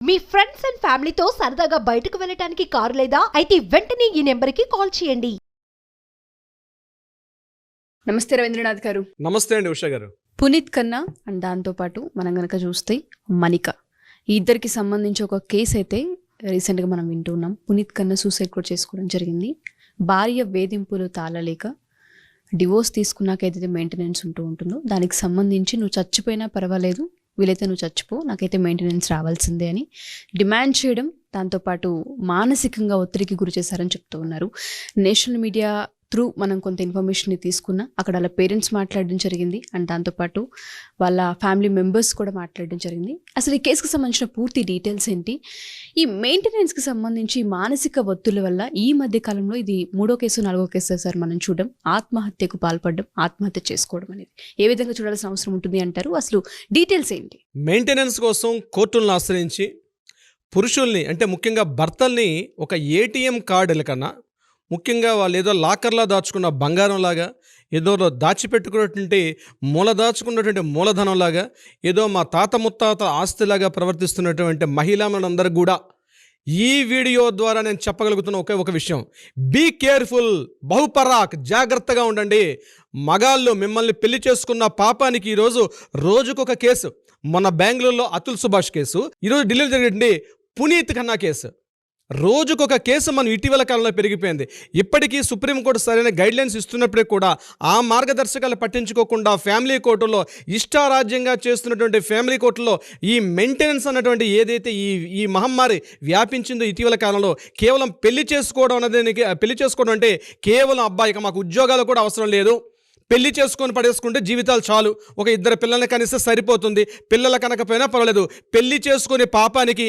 Me friends and ఫ్యామిలీతో సరదాగా బయటకు వెళ్ళటానికి కారు లేదా అయితే వెంటనే ఈ నెంబర్కి కాల్ చేయండి. నమస్తే రవీంద్రనాథ్ గారు. నమస్తే అండి ఉషా గారు. పునీత్ కన్నా అండ్ దాంతోపాటు మనం కనుక చూస్తే మనిక, ఈ ఇద్దరికి సంబంధించి ఒక కేసు అయితే రీసెంట్గా మనం వింటున్నాం. పునీత్ కన్నా సూసైడ్ కూడా చేసుకోవడం జరిగింది. భార్య వేధింపులు తాళలేక డివోర్స్ తీసుకున్నాక ఏదైతే మెయింటెనెన్స్ ఉంటుందో దానికి సంబంధించి నువ్వు చచ్చిపోయినా పర్వాలేదు, వీలైతే నువ్వు చచ్చిపో, నాకైతే మెయింటెనెన్స్ రావాల్సిందే అని డిమాండ్ చేయడం, దాంతోపాటు మానసికంగా ఒత్తిడికి గురి చేశారని చెప్తూ ఉన్నారు. నేషనల్ మీడియా త్రూ మనం కొంత ఇన్ఫర్మేషన్ని తీసుకున్నా, అక్కడ వాళ్ళ పేరెంట్స్ మాట్లాడడం జరిగింది అండ్ దాంతోపాటు వాళ్ళ ఫ్యామిలీ మెంబర్స్ కూడా మాట్లాడడం జరిగింది. అసలు ఈ కేసుకు సంబంధించిన పూర్తి డీటెయిల్స్ ఏంటి, ఈ మెయింటెనెన్స్కి సంబంధించి మానసిక ఒత్తిళ్ల వల్ల ఈ మధ్య కాలంలో ఇది 3వ కేసు 4వ కేసు సార్ మనం చూడడం, ఆత్మహత్యకు పాల్పడడం, ఆత్మహత్య చేసుకోవడం అనేది ఏ విధంగా చూడాల్సిన అవసరం ఉంటుంది అంటారు? అసలు డీటెయిల్స్ ఏంటి? మెయింటెనెన్స్ కోసం కోర్టులను ఆశ్రయించి పురుషుల్ని, అంటే ముఖ్యంగా భర్తల్ని, ఒక ఏటీఎం కార్డుల కన్నా ముఖ్యంగా వాళ్ళు ఏదో లాకర్లా దాచుకున్న బంగారంలాగా, ఏదో దాచిపెట్టుకున్నటువంటి దాచుకున్నటువంటి మూలధనంలాగా, ఏదో మా తాత ముత్తాత ఆస్తిలాగా ప్రవర్తిస్తున్నటువంటి మహిళలందరూ కూడా ఈ వీడియో ద్వారా నేను చెప్పగలుగుతున్న ఒకే ఒక విషయం, బీ కేర్ఫుల్, బహుపరాక్, జాగ్రత్తగా ఉండండి. మగాళ్ళు మిమ్మల్ని పెళ్లి చేసుకున్న పాపానికి ఈరోజు రోజుకొక కేసు. మొన్న బెంగళూరులో అతుల్ సుభాష్ కేసు, ఈరోజు ఢిల్లీలో జరిగింది పునీత్ కన్నా కేసు. రోజుకొక కేసు మనం ఇటీవల కాలంలో పెరిగిపోయింది. ఇప్పటికీ సుప్రీంకోర్టు సరైన గైడ్లైన్స్ ఇస్తున్నప్పటికీ కూడా ఆ మార్గదర్శకాలు పట్టించుకోకుండా ఫ్యామిలీ కోర్టులో ఇష్టారాజ్యంగా చేస్తున్నటువంటి ఫ్యామిలీ కోర్టులో ఈ మెయింటెనెన్స్ అన్నటువంటి ఏదైతే ఈ మహమ్మారి వ్యాపించిందో ఇటీవల కాలంలో, కేవలం పెళ్లి చేసుకోవడం అంటే కేవలం అబ్బాయికి మాకు ఉద్యోగాలు కూడా అవసరం లేదు, పెళ్లి చేసుకొని పడేసుకుంటే జీవితాలు చాలు, ఒక 2 పిల్లల్ని కనిస్తే సరిపోతుంది, పిల్లల కనకపోయినా పర్వాలేదు, పెళ్లి చేసుకునే పాపానికి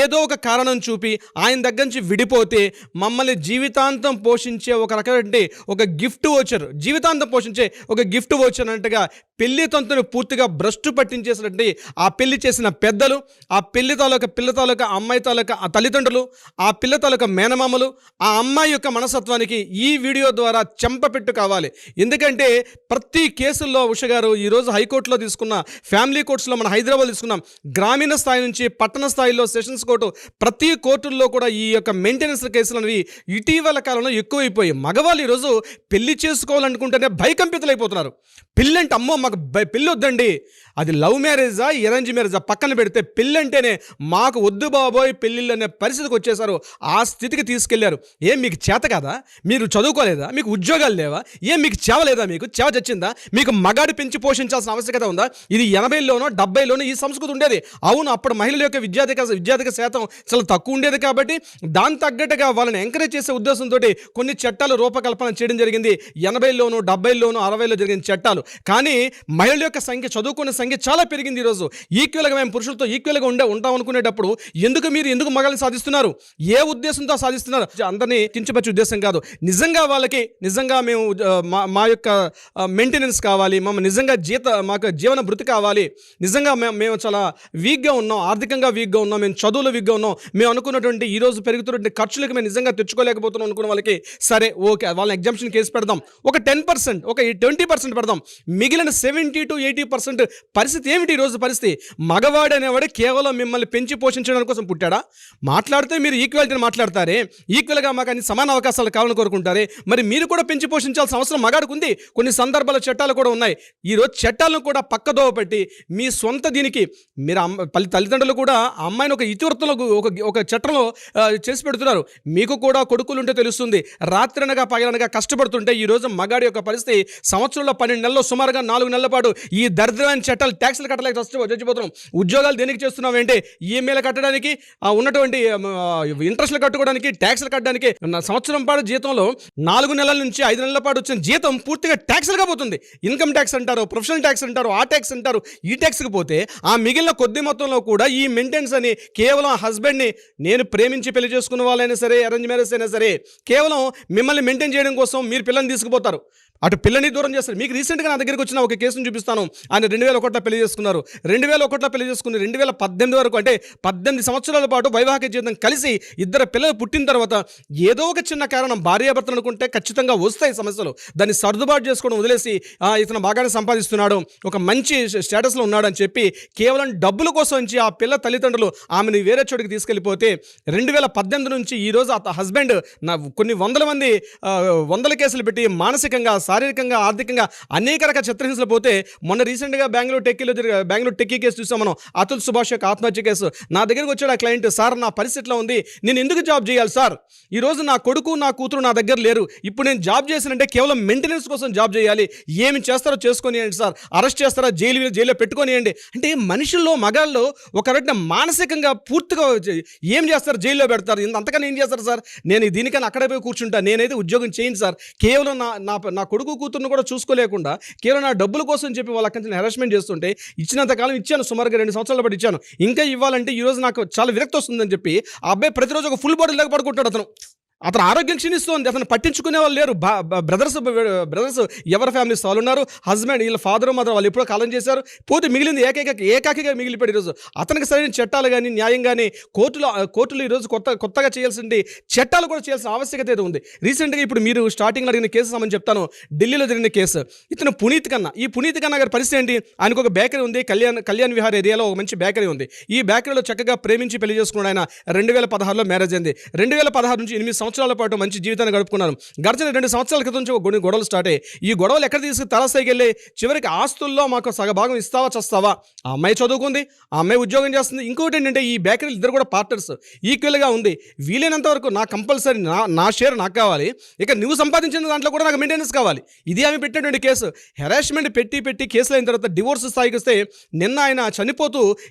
ఏదో ఒక కారణం చూపి ఆయన దగ్గర నుంచి విడిపోతే మమ్మల్ని జీవితాంతం పోషించే ఒక రకమైన ఒక గిఫ్ట్ వోచర్, జీవితాంతం పోషించే ఒక గిఫ్ట్ వోచర్ అన్నట్టుగా పెళ్లి తంతును పూర్తిగా భ్రష్టు పట్టించేసినట్టు ఆ పెళ్లి చేసిన పెద్దలు, ఆ పెళ్లి తాలూకా పిల్ల తాలూకా అమ్మాయి తాలూకా ఆ తల్లిదండ్రులు, ఆ పిల్ల తాలూకా మేనమామలు, ఆ అమ్మాయి యొక్క మనస్తత్వానికి ఈ వీడియో ద్వారా చెంపపెట్టు కావాలి. ఎందుకంటే ప్రతి కేసుల్లో ఉష గారు ఈరోజు హైకోర్టులో తీసుకున్న, ఫ్యామిలీ కోర్ట్స్లో మన హైదరాబాద్ తీసుకున్నాం, గ్రామీణ స్థాయి నుంచి పట్టణ స్థాయిలో సెషన్స్ కోర్టు, ప్రతి కోర్టుల్లో కూడా ఈ యొక్క మెయింటెనెన్స్ కేసులు అనేవి ఇటీవల కాలంలో ఎక్కువైపోయి మగవాళ్ళు ఈరోజు పెళ్లి చేసుకోవాలనుకుంటేనే భయకంపితులైపోతున్నారు. పెళ్ళి అంటే అమ్మో మాకు పెళ్ళి వద్దండి, అది లవ్ మ్యారేజా అరేంజ్ మ్యారేజా పక్కన పెడితే పెళ్ళి అంటేనే మాకు వద్దు బాబోయ్ పెళ్ళిళ్ళు అనే పరిస్థితికి వచ్చేసారు. ఆ స్థితికి తీసుకెళ్లారు. ఏం మీకు చేత కదా, మీరు చదువుకోలేదా, మీకు ఉద్యోగాలు లేవా, ఏం మీకు చేవలేదా, మీకు చేవ చచ్చిందా, మీకు మగాడు పెంచి పోషించాల్సిన ఆవశ్యకత ఉందా? ఇది 80లోనో 70లోనో ఈ సంస్కృతి ఉండేది. అవును, అప్పుడు మహిళల యొక్క విద్యార్థిక శాతం చాలా తక్కువ ఉండేది కాబట్టి దాని తగ్గట్టుగా వాళ్ళని ఎంకరేజ్ చేసే ఉద్దేశంతో కొన్ని చట్టాలు రూపకల్పన చేయడం జరిగింది. 80లోనో 70లోనో 60లో జరిగిన చట్టాలు. కానీ మహిళల యొక్క సంఖ్య, చదువుకునే సంఖ్య చాలా పెరిగింది. ఈరోజు ఈక్వల్గా మేము పురుషులతో ఈక్వల్గా ఉంటాం అనుకునేటప్పుడు ఎందుకు మగాళ్ళని సాధిస్తున్నారు, ఏ ఉద్దేశంతో సాధిస్తున్నారు? అందరినీ కించపరిచే ఉద్దేశం కాదు. నిజంగా వాళ్ళకి నిజంగా మేము మా యొక్క మెయింటెనెన్స్ కావాలి, మాకు జీవన భృతి కావాలి, నిజంగా మేము చాలా వీక్గా ఉన్నాం, ఆర్థికంగా వీక్గా ఉన్నాం, మేము చదువులో వీక్గా ఉన్నాం, మేము అనుకున్నటువంటి ఈరోజు పెరుగుతున్నటువంటి ఖర్చులకు మేము నిజంగా తెచ్చుకోలేకపోతున్నాం అనుకున్న వాళ్ళకి సరే ఓకే, వాళ్ళని ఎగ్జామ్షన్ కేసు పెడదాం, ఒక 10%, ఒక 20% పెడదాం, మిగిలిన 70 to 80% పరిస్థితి ఏమిటి? ఈరోజు పరిస్థితి మగవాడు అనేవాడు కేవలం మిమ్మల్ని పెంచి పోషించడం కోసం పుట్టాడా? మాట్లాడితే మీరు ఈక్వాలిటీని మాట్లాడతారే, ఈక్వల్గా మాకు అన్ని సమాన అవకాశాలు కావాలని కోరుకుంటారే, మరి మీరు కూడా పెంచి పోషించాల్సిన అవసరం మగాడికి ఉంది. కొన్ని సందర్భాల చట్టాలు కూడా ఉన్నాయి. ఈరోజు చట్టాలను కూడా పక్కదోవ పెట్టి మీ సొంత దీనికి మీరు తల్లిదండ్రులు కూడా అమ్మాయిని ఒక ఇతివృత్తంలో ఒక చట్టంలో చేసి పెడుతున్నారు. మీకు కూడా కొడుకులు ఉంటే తెలుస్తుంది, రాత్రనగా పగలనగా కష్టపడుతుంటే ఈరోజు మగాడి యొక్క పరిస్థితి సంవత్సరంలో 12 నెలల్లో సుమారుగా 4 నెలల పాటు ఈ దరిద్రమైన చట్టాలు, ట్యాక్స్లు కట్టలేక చచ్చిపోతున్నాం. ఉద్యోగాలు దేనికి చేస్తున్నాం అంటే ఈఎంఐలు కట్టడానికి, ఉన్నటువంటి ఇంట్రెస్ట్లు కట్టుకోవడానికి, ట్యాక్స్లు కట్టడానికి. సంవత్సరం పాటు జీతంలో 4 నెలల నుంచి 5 నెలల పాటు వచ్చిన జీతం పూర్తిగా ట్యాక్స్లుగా పోతుంది. ఇన్కమ్ ట్యాక్స్ అంటారు, ప్రొఫెషనల్ ట్యాక్స్ అంటారు, ఆ ట్యాక్స్ అంటారు, ఈ ట్యాక్స్కి పోతే ఆ మిగిలిన కొద్ది మొత్తంలో కూడా ఈ మెయింటెనెన్స్ అని కేవలం హస్బెండ్ని, నేను ప్రేమించి పెళ్లి చేసుకున్న వాళ్ళైనా సరే, అరేంజ్ మ్యారేజ్ అయినా సరే, కేవలం మిమ్మల్ని మెయింటైన్ చేయడం కోసం మీరు పిల్లల్ని తీసుకుపోతారు. అటు పిల్లని దూరం చేస్తారు. మీకు రీసెంట్గా నా దగ్గరికి వచ్చిన ఒక కేసును చూపిస్తాను. ఆయన 2001లో పెళ్లి చేసుకున్నారు. 2001లో పెళ్లి చేసుకుని 2018 వరకు, అంటే 18 సంవత్సరాల పాటు వైవాహిక జీవితం కలిసి ఇద్దరు పిల్లలు పుట్టిన తర్వాత ఏదో ఒక చిన్న కారణం, భార్యాభర్తలు అనుకుంటే ఖచ్చితంగా వస్తాయి సమస్యలు, దాన్ని సర్దుబాటు చేసుకోవడం వదిలేసి ఇతను బాగానే సంపాదిస్తున్నాడు, ఒక మంచి స్టేటస్లో ఉన్నాడు అని చెప్పి కేవలం డబ్బుల కోసం నుంచి ఆ పిల్ల తల్లిదండ్రులు ఆమెను వేరే చోటికి తీసుకెళ్ళిపోతే 2018 నుంచి ఈ రోజు ఆ హస్బెండ్ కొన్ని వందల కేసులు పెట్టి మానసికంగా, శారీరకంగా, ఆర్థికంగా అనేక రకాల చిత్రహింసలు పోతే మొన్న రీసెంట్గా బెంగళూరు టెక్కీ కేసు చూసాం మనం, అతుల్ సుభాష్ యొక్క ఆత్మహత్య కేసు. నా దగ్గరికి వచ్చాడు ఆ క్లయింట్, సార్ నా పరిస్థితిలో ఉంది, నేను ఎందుకు జాబ్ చేయాలి సార్, ఈరోజు నా కొడుకు నా కూతురు నా దగ్గర లేరు, ఇప్పుడు నేను జాబ్ చేసినంటే కేవలం మెయింటెనెన్స్ కోసం జాబ్ చేయాలి, ఏమి చేస్తారో చేసుకొనియండి సార్, అరెస్ట్ చేస్తారా, జైల్లో పెట్టుకొనియండి. అంటే మనుషుల్లో మగాళ్ళు ఒక రకమైన మానసికంగా పూర్తిగా ఏం చేస్తారు, జైల్లో పెడతారు, అంతకన్నా ఏం చేస్తారు సార్, నేను దీనికన్నా అక్కడే పోయి కూర్చుంటా, నేనైతే ఉద్యోగం చేయండి సార్, కేవలం నా కొడుకు కూతురును కూడా చూసుకోలేకుండా కేవలం నా డబ్బుల కోసం చెప్పి వాళ్ళ అక్కడి నుంచి హెరాస్మెంట్ చేస్తుంటే ఇచ్చినంతకాలం ఇచ్చాను, సుమారుగా 2 సంవత్సరాల పాటు ఇచ్చాను, ఇంకా ఇవ్వాలంటే ఈరోజు నాకు చాలా విరక్తి వస్తుందని చెప్పి ఆ అబ్బాయి ప్రతిరోజు ఒక ఫుల్ బాడీ లేక పడుకుంటాడు. అతను ఆరోగ్యం క్షీణిస్తోంది, అతను పట్టించుకునే వాళ్ళు లేరు. బ్రదర్స్ ఎవరి ఫ్యామిలీస్ వాళ్ళు ఉన్నారు, హస్బెండ్ వీళ్ళ ఫాదర్ మదర్ వాళ్ళు ఎప్పుడో కాలం చేశారు, పోతే మిగిలింది ఏకాకిగా మిగిలిపోయాడు. ఈరోజు అతనికి సరైన చట్టాలు కానీ, న్యాయం కానీ, కోర్టులు ఈరోజు కొత్తగా చేయాల్సింది చట్టాలు కూడా చేయాల్సిన ఆవశ్యకత ఏదో ఉంది. రీసెంట్గా ఇప్పుడు మీరు స్టార్టింగ్లో అడిగిన కేసు సంబంధించి చెప్తాను. ఢిల్లీలో జరిగిన కేసు, ఇతను పునీత్ ఖన్నా గారి పరిస్థితి ఏంటి, ఆయనకు ఒక బేకరీ ఉంది, కళ్యాణ్ విహార్ ఏరియాలో ఒక మంచి బేకరీ ఉంది. ఈ బేకరీలో చక్కగా ప్రేమించి పెళ్లి చేసుకున్నాడు ఆయన. 2016లో మ్యారేజ్ అయింది. 2016 నుంచి 8 సంవత్సరాల పాటు మంచి జీవితాన్ని గడుపుకున్నాను. గడిచిన 2 సంవత్సరాల క్రితం నుంచి గొడవలు స్టార్ట్ అయ్యాయి. ఈ గొడవలు ఎక్కడ తీసుకు తలస్థాయికి వెళ్ళి చివరికి ఆస్తుల్లో మాకు సగభాగం ఇస్తావా చస్తావా. ఆ అమ్మాయి చదువుకుంది, ఆ అమ్మాయి ఉద్యోగం చేస్తుంది. ఇంకోటి ఏంటంటే ఈ బేకరీలు ఇద్దరు కూడా పార్ట్నర్స్, ఈక్వల్గా ఉంది. వీలైనంత వరకు నా కంపల్సరీ నా షేర్ నాకు కావాలి, ఇక నువ్వు సంపాదించిన దాంట్లో కూడా నాకు మెయింటెనెన్స్ కావాలి. ఇది ఆమె పెట్టినటువంటి కేసు. హెరాస్మెంట్ పెట్టి కేసులు అయిన తర్వాత డివోర్స్ స్థాయికి వస్తే నిన్న ఆయన చనిపోతూ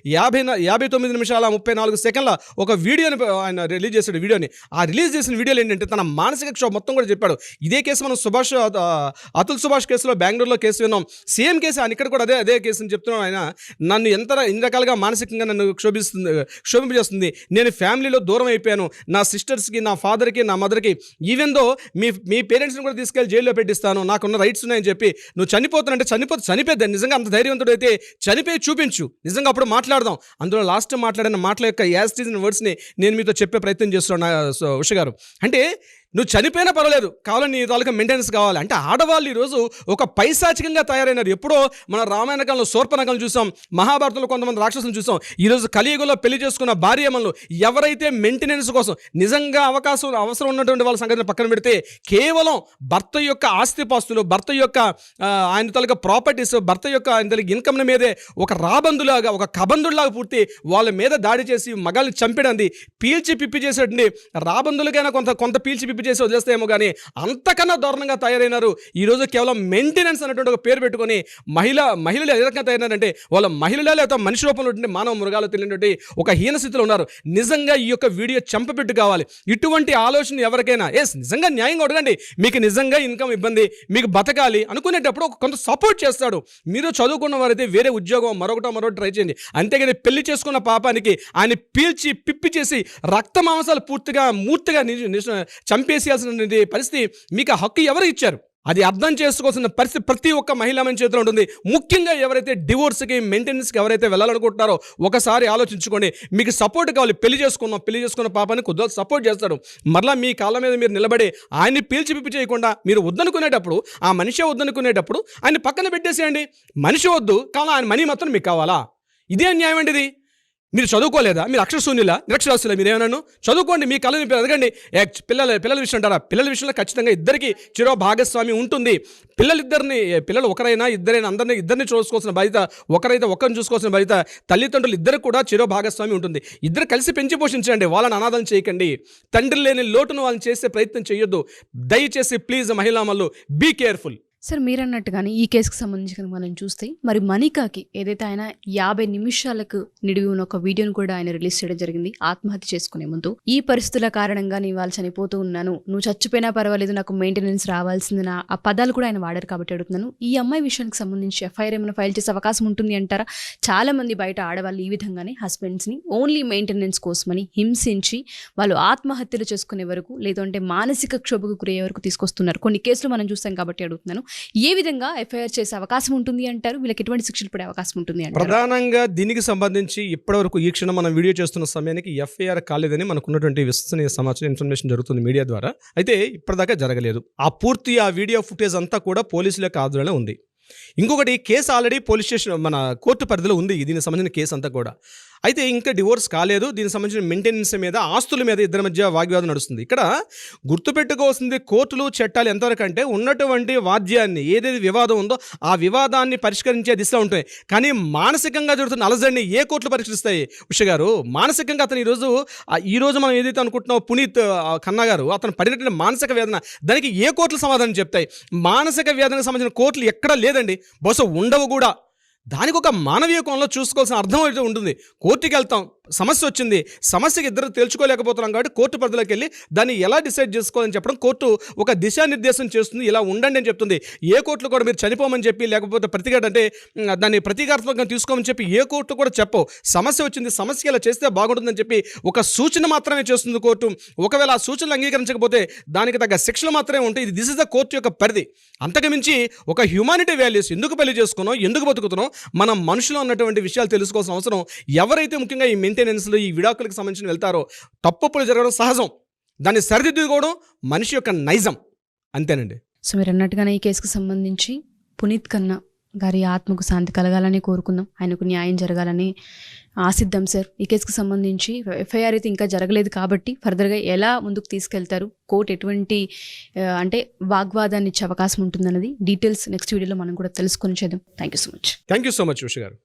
59 నిమిషాల 34 సెకండ్ల ఒక వీడియోని ఆయన రిలీజ్ చేశాడు. ఆ రిలీజ్ చేసిన వీడియోలు ఏంటంటే తన మానసిక క్షోభ మొత్తం కూడా చెప్పాడు. ఇదే కేసు మనం అతుల్ సుభాష్ కేసులో బెంగళూరులో కేసు విన్నాం. సేమ్ కేసు ఆయన ఇక్కడ కూడా అదే కేసు అని చెప్తున్నాను. ఆయన నన్ను ఎన్ని రకాలుగా మానసికంగా నన్ను క్షోభింపజేస్తుంది. నేను ఫ్యామిలీలో దూరం అయిపోయాను, నా సిస్టర్స్కి, నా ఫాదర్కి, నా మదర్కి. ఈవెన్ దో మీ పేరెంట్స్ని కూడా తీసుకెళ్ళి జైల్లో పెట్టిస్తాను, నాకున్న రైట్స్ ఉన్నాయని చెప్పి నువ్వు చనిపోతానంటే చనిపోద్దాను. నిజంగా అంత ధైర్యవంతుడు అయితే చనిపోయి చూపించు, నిజంగా అప్పుడు మాట్లాడదాం. అందులో లాస్ట్ మాట్లాడిన మాటల యొక్క యాస్టీజ్ వర్డ్స్ని నేను మీతో చెప్పే ప్రయత్నం చేస్తున్నాను ఉష గారు. అంటే నువ్వు చనిపోయినా పర్వాలేదు, కావాలని నీ తాలూకా మెయింటెనెన్స్ కావాలి. అంటే ఆడవాళ్ళు ఈరోజు ఒక పైశాచికంగా తయారైనారు. ఎప్పుడో మన రామాయణ కాలంలో శూర్పణఖను చూసాం, మహాభారతంలో కొంతమంది రాక్షసులను చూసాం. ఈరోజు కలియుగంలో పెళ్లి చేసుకున్న భార్యమలు ఎవరైతే మెయింటెనెన్స్ కోసం నిజంగా అవసరం ఉన్నటువంటి వాళ్ళ సంగతిని పక్కన పెడితే కేవలం భర్త యొక్క ఆస్తిపాస్తులు, భర్త యొక్క ఆయన తాలూకా ప్రాపర్టీస్, భర్త యొక్క ఆయన తాలూకా ఇన్కమ్ మీదే ఒక రాబందులాగా, ఒక కబందులాగా పూర్తి వాళ్ళ మీద దాడి చేసి మగాల్ని చంపేడంది, పీల్చి పిప్పి చేసేటండి. రాబందులకైనా కొంత పీల్చి పిప్పి చేసి వదిలేస్తాయేమో కానీ అంతకన్నా దారుణంగా తయారైనారు. ఈరోజు కేవలం మెయింటెనెన్స్ అనేటువంటి ఒక పేరు పెట్టుకొని మహిళలు ఏ రకంగా తయారైనారంటే వాళ్ళ మహిళలే లేదా మనిషి రూపంలో ఉంటే మానవ మృగాలు తెలియనటువంటి ఒక హీనస్థితిలో ఉన్నారు. నిజంగా ఈ యొక్క వీడియో చంపబెట్టు కావాలి. ఇటువంటి ఆలోచన ఎవరికైనా నిజంగా న్యాయంగా అడగండి. మీకు నిజంగా ఇన్కమ్ ఇబ్బంది, మీకు బతకాలి అనుకునేటప్పుడు కొంత సపోర్ట్ చేస్తాడు. మీరు చదువుకున్న వారైతే వేరే ఉద్యోగం మరొకటి ట్రై చేయండి. అంతేగాని పెళ్లి చేసుకున్న పాపానికి ఆయన పీల్చి పిప్పి చేసి రక్త మాంసాలు పూర్తిగా మూర్తిగా చంపేసేయాల్సిన పరిస్థితి మీకు ఆ హక్కు ఎవరు ఇచ్చారు? అది అర్థం చేసుకోవాల్సిన పరిస్థితి ప్రతి ఒక్క మహిళా మన చేతిలో ఉంటుంది. ముఖ్యంగా ఎవరైతే డివోర్స్కి, మెయింటెనెన్స్కి ఎవరైతే వెళ్ళాలనుకుంటున్నారో ఒకసారి ఆలోచించుకోండి. మీకు సపోర్ట్ కావాలి. పెళ్లి చేసుకున్న పాపాన్ని కొద్దిగా సపోర్ట్ చేస్తాడు. మరలా మీ కాళ్ళ మీద మీరు నిలబడి ఆయన్ని పీల్చిపిప్పి చేయకుండా మీరు వద్దనుకునేటప్పుడు, ఆ మనిషి వద్దనుకునేటప్పుడు ఆయన పక్కన పెట్టేసేయండి. మనిషి వద్దు, కానీ ఆయన మనీ మాత్రం మీకు కావాలా? ఇదే న్యాయం అండి. ఇది మీరు చదువుకోలేదా? మీరు అక్షరశూన్యులా, నిరక్షరాస్యులా? మీరు ఏమన్నాను చదువుకోండి, మీ కళని ఎదగండి. పిల్లల విషయం అంటారా? పిల్లల విషయంలో ఖచ్చితంగా ఇద్దరికి చిరో భాగస్వామి ఉంటుంది. పిల్లలు ఒకరైనా ఇద్దరైనా ఇద్దరిని చూసుకోవాల్సిన బాధ్యత, ఒకరిని చూసుకోవాల్సిన బాధ్యత తల్లిదండ్రులు ఇద్దరు కూడా చిరో భాగస్వామి ఉంటుంది. ఇద్దరు కలిసి పెంచి పోషించండి, వాళ్ళని అనాథం చేయకండి. తండ్రి లేని లోటును వాళ్ళని చేసే ప్రయత్నం చేయొద్దు. దయచేసి ప్లీజ్ మహిళామల్లు బీ కేర్ఫుల్. సార్ మీరన్నట్టుగానే ఈ కేసుకు సంబంధించి మనం చూస్తే మరి మనికాకి ఏదైతే ఆయన 50 నిమిషాలకు నిడివి ఉన్న ఒక వీడియోను కూడా ఆయన రిలీజ్ చేయడం జరిగింది ఆత్మహత్య చేసుకునే ముందు. ఈ పరిస్థితుల కారణంగా నేను వాళ్ళు చనిపోతూ ఉన్నాను, నువ్వు చచ్చిపోయినా పర్వాలేదు, నాకు మెయింటెనెన్స్ రావాల్సింది, ఆ పదాలు కూడా ఆయన వాడారు కాబట్టి అడుగుతున్నాను. ఈ అమ్మాయి విషయానికి సంబంధించి ఎఫ్ఐఆర్ ఏమైనా ఫైల్ చేసే అవకాశం ఉంటుంది అంటారా? చాలా మంది బయట ఆడవాళ్ళు ఈ విధంగానే హస్బెండ్స్ని ఓన్లీ మెయింటెనెన్స్ కోసమని హింసించి వాళ్ళు ఆత్మహత్యలు చేసుకునే వరకు, లేదంటే మానసిక క్షోభకు గురయ్యే వరకు తీసుకొస్తున్నారు. కొన్ని కేసులు మనం చూస్తాం కాబట్టి అడుగుతున్నాను. ఏ విధంగా ఎఫ్ఐఆర్ చేసే అవకాశం ఉంటుంది అంటారు? వీళ్ళకి ఎటువంటి శిక్షలు పడే అవకాశం ఉంటుంది అంటారు? ప్రధానంగా దీనికి సంబంధించి ఇప్పటివరకు ఈ క్షణం మనం వీడియో చేస్తున్న సమయానికి ఎఫ్ఐఆర్ కాలేదని మనకున్నటువంటి విశ్వసనీయ సమాచారం ఇన్ఫర్మేషన్ జరుగుతుంది మీడియా ద్వారా. అయితే ఇప్పటిదాకా జరగలేదు. ఆ వీడియో ఫుటేజ్ అంతా కూడా పోలీసుల యొక్క ఆధ్వర్యంలో ఉంది. ఇంకొకటి కేసు ఆల్రెడీ పోలీస్ స్టేషన్ మన కోర్టు పరిధిలో ఉంది. దీనికి సంబంధించిన కేసు అంతా కూడా. అయితే ఇంకా డివోర్స్ కాలేదు. దీనికి సంబంధించిన మెయింటెనెన్స్ మీద, ఆస్తుల మీద ఇద్దరి మధ్య వాగ్వాదం నడుస్తుంది. ఇక్కడ గుర్తుపెట్టుకోవాల్సింది కోర్టులు చట్టాలు ఎంతవరకు అంటే ఉన్నటువంటి వాద్యాన్ని ఏదైతే వివాదం ఉందో ఆ వివాదాన్ని పరిష్కరించే దిశలో ఉంటాయి. కానీ మానసికంగా జరుగుతున్న అలజడిని ఏ కోర్టులు పరిష్కరిస్తాయి? ఉష గారు, మానసికంగా అతను ఈరోజు మనం ఏదైతే అనుకుంటున్నామో పునీత్ ఖన్నా గారు అతను పడినటువంటి మానసిక వేదన, దానికి ఏ కోర్టులు సమాధానం చెప్తాయి? మానసిక వేదనకు సంబంధించిన కోర్టులు ఎక్కడా లేదండి, బహుశా ఉండవు కూడా. దానికి ఒక మానవీయ కోణంలో చూసుకోవాల్సిన అర్థం అయితే ఉంటుంది. కోర్టుకి వెళ్తాం, సమస్య వచ్చింది, సమస్యకి ఇద్దరు తేల్చుకోలేకపోతున్నాం కాబట్టి కోర్టు పరిధిలోకి వెళ్ళి దాన్ని ఎలా డిసైడ్ చేసుకోవాలని చెప్పడం కోర్టు ఒక దిశానిర్దేశం చేస్తుంది. ఇలా ఉండండి అని చెప్తుంది. ఏ కోర్టులో కూడా మీరు చనిపోమని చెప్పి లేకపోతే అంటే దాన్ని ప్రతీకాత్మకంగా తీసుకోమని చెప్పి ఏ కోర్టు కూడా చెప్పవు. సమస్య వచ్చింది, సమస్య ఇలా చేస్తే బాగుంటుందని చెప్పి ఒక సూచన మాత్రమే చేస్తుంది కోర్టు. ఒకవేళ ఆ సూచనలు అంగీకరించకపోతే దానికి తగ్గ శిక్షలు మాత్రమే ఉంటాయి. దిస్ ఇస్ ద కోర్టు యొక్క పరిధి. అంతకుమించి ఒక హ్యూమానిటీ వాల్యూస్, ఎందుకు పెళ్లి చేసుకున్నాం, ఎందుకు బతుకుతున్నాం, మనం మనుషులు అన్నటువంటి విషయాలు తెలుసుకోవాల్సిన అవసరం. ఎవరైతే ముఖ్యంగా ఈ మెయింటెనెన్స్లు, ఈ విడాకులకు సంబంధించిన వెళ్తారో తప్పులు జరగడం సహజం, దాన్ని సరిదిద్దుకోవడం మనిషి యొక్క నైజం, అంతేనండి. సో మీరు అన్నట్టుగానే ఈ కేసుకు సంబంధించి పునీత్ ఖన్నా గారి ఆత్మకు శాంతి కలగాలని కోరుకుందాం, ఆయనకు న్యాయం జరగాలని ఆశిద్దాం సార్. ఈ కేసుకు సంబంధించి ఎఫ్ఐఆర్ అయితే ఇంకా జరగలేదు కాబట్టి ఫర్దర్గా ఎలా ముందుకు తీసుకెళ్తారు, కోర్టు ఎటువంటి అంటే వాగ్వాదాన్ని ఇచ్చే అవకాశం ఉంటుందన్నది డీటెయిల్స్ నెక్స్ట్ వీడియోలో మనం కూడా తెలుసుకొని చేద్దాం. Thank you so much. Thank you so much Usha గారు.